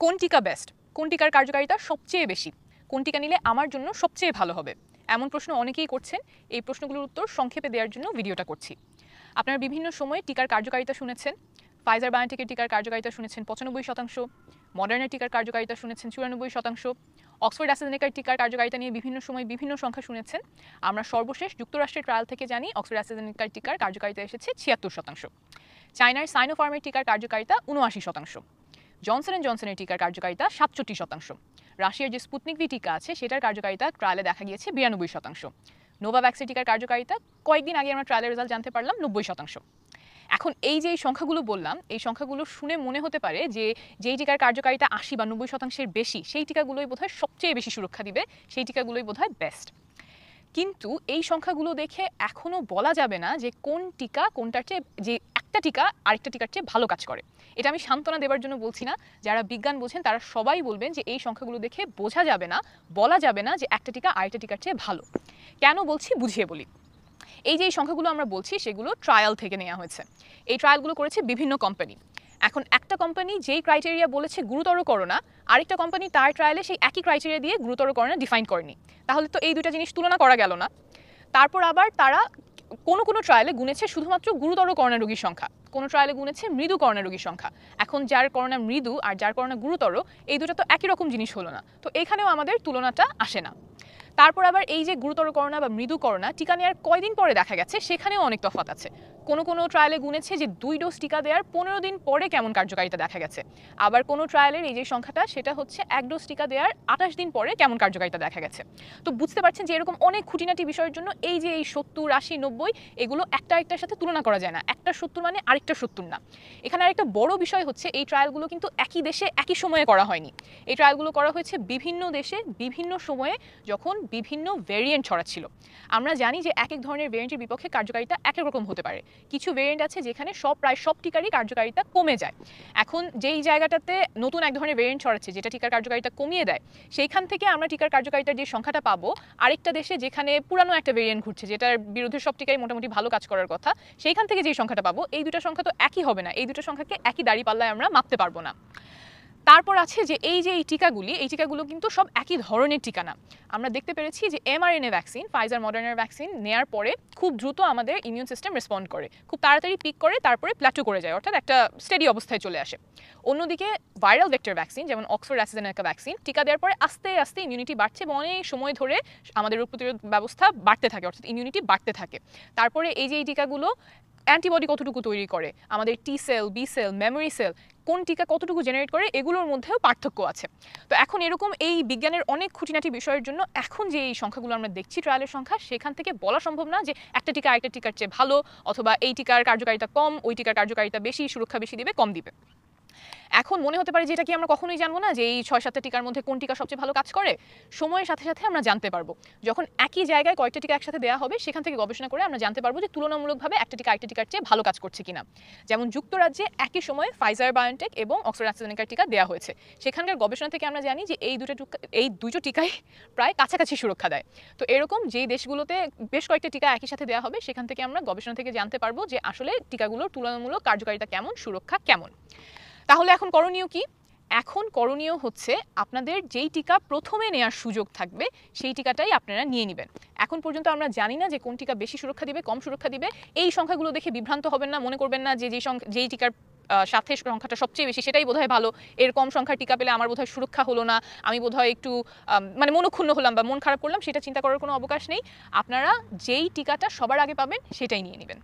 কোন টিকা বেস্ট, কোন টিকার কার্যকারিতা সবচেয়ে বেশি, কোন টিকা নিলে আমার জন্য সবচেয়ে ভালো হবে, এমন প্রশ্ন অনেকেই করছেন। এই প্রশ্নগুলোর উত্তর সংক্ষেপে দেওয়ার জন্য ভিডিওটা করছি। আপনারা বিভিন্ন সময়ে টিকার কার্যকারিতা শুনেছেন। ফাইজার বায়োনটেকের টিকার কার্যকারিতা শুনেছেন 95%, মডার্নার টিকার কার্যকারিতা শুনেছেন 94%, অক্সফোর্ড অ্যাস্ট্রাজেনেকার টিকার কার্যকারিতা নিয়ে বিভিন্ন সময় বিভিন্ন সংখ্যা শুনেছেন। আমরা সর্বশেষ যুক্তরাষ্ট্রের ট্রায়াল থেকে জানি অক্সফোর্ড অ্যাস্ট্রাজেনেকার টিকার কার্যকারিতা এসেছে 76%, চায়নার সাইনোফার্মের টিকার কার্যকারিতা 79%, জনসন অ্যান্ড জনসনের টিকার কার্যকারিতা 67%, রাশিয়ার যে স্পুতনিক ভি টিকা আছে সেটার কার্যকারিতা ট্রায়ালে দেখা গিয়েছে 92%, নোভাভ্যাক্সের টিকার কার্যকারিতা কয়েকদিন আগে আমরা ট্রায়ালের রেজাল্ট জানতে পারলাম 90%। এখন এই যে সংখ্যাগুলো বললাম, এই সংখ্যাগুলো শুনে মনে হতে পারে যে যেই টিকার কার্যকারিতা 80 বা 90%-এর বেশি, সেই টিকাগুলোই বোধহয় সবচেয়ে বেশি সুরক্ষা দিবে, সেই টিকাগুলোই বোধহয় বেস্ট। কিন্তু এই সংখ্যাগুলো দেখে এখনও বলা যাবে না যে কোন টিকা কোনটার চেয়ে, যে একটা টিকা আরেকটা টিকার চেয়ে ভালো কাজ করে। এটা আমি সান্ত্বনা দেওয়ার জন্য বলছি না, যারা বিজ্ঞান বোঝেন তারা সবাই বলবেন যে এই সংখ্যাগুলো দেখে বোঝা যাবে না, বলা যাবে না যে একটা টিকা আরেকটা টিকার চেয়ে ভালো। কেন বলছি বুঝিয়ে বলি। এই যে এই সংখ্যাগুলো আমরা বলছি সেগুলো ট্রায়াল থেকে নেওয়া হয়েছে। এই ট্রায়ালগুলো করেছে বিভিন্ন কোম্পানি। এখন একটা কোম্পানি যেই ক্রাইটেরিয়া বলেছে গুরুতর করোনা, আরেকটা কোম্পানি তার ট্রায়ালে সেই একই ক্রাইটেরিয়া দিয়ে গুরুতর করোনা ডিফাইন করেনি, তাহলে তো এই দুটো জিনিস তুলনা করা গেল না। তারপর আবার তারা কোনো ট্রায়ালে গুনেছে শুধুমাত্র গুরুতর করোনা রোগীর সংখ্যা, কোনো ট্রায়ালে গুনেছে মৃদু করোনা রোগীর সংখ্যা। এখন যার করোনা মৃদু আর যার করোনা গুরুতর, এই দুটো তো একই রকম জিনিস হলো না, তো এখানেও আমাদের তুলনাটা আসে না। তারপর আবার এই যে গুরুতর করোনা বা মৃদু করোনা টিকা নেওয়ার কয়দিন পরে দেখা গেছে, সেখানেও অনেক তফাৎ আছে। কোনো ট্রায়ালে গুনেছে যে 2 ডোজ টিকা দেওয়ার 15 দিন পরে কেমন কার্যকারিতা দেখা গেছে, আবার কোনো ট্রায়ালের এই যে সংখ্যাটা সেটা হচ্ছে 1 ডোজ টিকা দেওয়ার 28 দিন পরে কেমন কার্যকারিতা দেখা গেছে। তো বুঝতে পারছেন যে এরকম অনেক খুঁটিনাটি বিষয়ের জন্য এই যে এই 70, 80, 90 এগুলো একটা একটার সাথে তুলনা করা যায় না। একটা 70 মানে আরেকটা 70 না। এখানে আরেকটা বড় বিষয় হচ্ছে এই ট্রায়ালগুলো কিন্তু একই দেশে একই সময়ে করা হয়নি। এই ট্রায়ালগুলো করা হয়েছে বিভিন্ন দেশে বিভিন্ন সময়ে, যখন বিভিন্ন ভেরিয়েন্ট ছড়াচ্ছিল। আমরা জানি যে এক এক ধরনের ভেরিয়েন্টের বিপক্ষে কার্যকারিতা এক এক রকম হতে পারে। কিছু ভেরিয়েন্ট আছে যেখানে প্রায় সব টিকারই কার্যকারিতা কমে যায়। এখন যেই জায়গাটাতে নতুন এক ধরনের ভেরিয়েন্ট ছড়াচ্ছে যেটা টিকার কার্যকারিতা কমিয়ে দেয়, সেইখান থেকে আমরা টিকার কার্যকারিতার যে সংখ্যাটা পাবো, আরেকটা দেশে যেখানে পুরানো একটা ভেরিয়েন্ট ঘুরছে যেটার বিরুদ্ধে সব টিকাই মোটামুটি ভালো কাজ করার কথা, সেইখান থেকে যে সংখ্যাটা পাবো, এই দুটো সংখ্যা তো একই হবে না। এই দুটো সংখ্যাকে একই দাঁড়িপাল্লায় আমরা মাপতে পারবো না। তারপর আছে যে এই টিকাগুলো কিন্তু সব একই ধরনের টিকা না। আমরা দেখতে পেরেছি যে mRNA ভ্যাকসিন, ফাইজার মডার্নার ভ্যাকসিন নেয়ার পরে খুব দ্রুত আমাদের ইমিউন সিস্টেম রেসপন্ড করে, খুব তাড়াতাড়ি পিক করে, তারপরে প্ল্যাটো করে যায়, অর্থাৎ একটা স্টেডি অবস্থায় চলে আসে। অন্যদিকে ভাইরাল ভেক্টর ভ্যাকসিন যেমন অক্সফোর্ড অ্যাস্ট্রাজেনেকা ভ্যাকসিন, টিকা দেওয়ার পরে আস্তে আস্তে ইমিউনিটি বাড়ছে এবং অনেক সময় ধরে আমাদের রোগ প্রতিরোধ ব্যবস্থা বাড়তে থাকে, অর্থাৎ ইমিউনিটি বাড়তে থাকে। তারপরে এই যে এই টিকাগুলো অ্যান্টিবডি কতটুকু তৈরি করে, আমাদের T cell, B cell, memory cell, কোন টিকা কতটুকু জেনারেট করে, এগুলোর মধ্যেও পার্থক্য আছে। তো এখন এরকম এই বিজ্ঞানের অনেক খুঁটিনাটি বিষয়ের জন্য এখন যে এই সংখ্যাগুলো আমরা দেখছি ট্রায়ালের সংখ্যা, সেখান থেকে বলা সম্ভব না যে একটা টিকা আরেকটা টিকার চেয়ে ভালো, অথবা এই টিকার কার্যকারিতা কম, ওই টিকার কার্যকারিতা বেশি, সুরক্ষা বেশি দিবে, কম দিবে। এখন মনে হতে পারে যে এটা কি আমরা কখনোই জানবো না যে এই 6-7টা টিকার মধ্যে কোন টিকা সবচেয়ে ভালো কাজ করে। সময়ের সাথে সাথে আমরা জানতে পারবো। যখন একই জায়গায় কয়েকটা টিকা একসাথে দেওয়া হবে, সেখান থেকে গবেষণা করে আমরা জানতে পারবো যে তুলনামূলকভাবে একটা টিকা আরেকটা টিকার চেয়ে ভালো কাজ করছে কিনা। যেমন যুক্তরাজ্যে একই সময়ে ফাইজার বায়োনটেক এবং অক্সফোর্ড অ্যাস্ট্রাজেনেকার টিকা দেওয়া হয়েছে। সেখানকার গবেষণা থেকে আমরা জানি যে এই দুটো টিকাই প্রায় কাছাকাছি সুরক্ষা দেয়। তো এরকম যেই দেশগুলোতে বেশ কয়েকটা টিকা একই সাথে দেওয়া হবে, সেখান থেকে আমরা গবেষণা থেকে জানতে পারবো যে আসলে টিকাগুলোর তুলনামূলক কার্যকারিতা কেমন, সুরক্ষা কেমন। তাহলে এখন করণীয় কি? এখন করণীয় হচ্ছে আপনাদের যেই টিকা প্রথমে নেওয়ার সুযোগ থাকবে সেই টিকাটাই আপনারা নিয়ে নেবেন। এখন পর্যন্ত আমরা জানি না যে কোন টিকা বেশি সুরক্ষা দিবে, কম সুরক্ষা দিবে। এই সংখ্যাগুলো দেখে বিভ্রান্ত হবেন না, মনে করবেন না যে যেই টিকার সাথে সংখ্যাটা সবচেয়ে বেশি সেটাই বোধহয় ভালো, এর কম সংখ্যার টিকা পেলে আমার বোধহয় সুরক্ষা হলো না, আমি বোধহয় একটু মানে মনক্ষুণ্ণ হলাম বা মন খারাপ করলাম, সেটা চিন্তা করার কোনো অবকাশ নেই। আপনারা যেই টিকাটা সবার আগে পাবেন সেটাই নিয়ে নেবেন।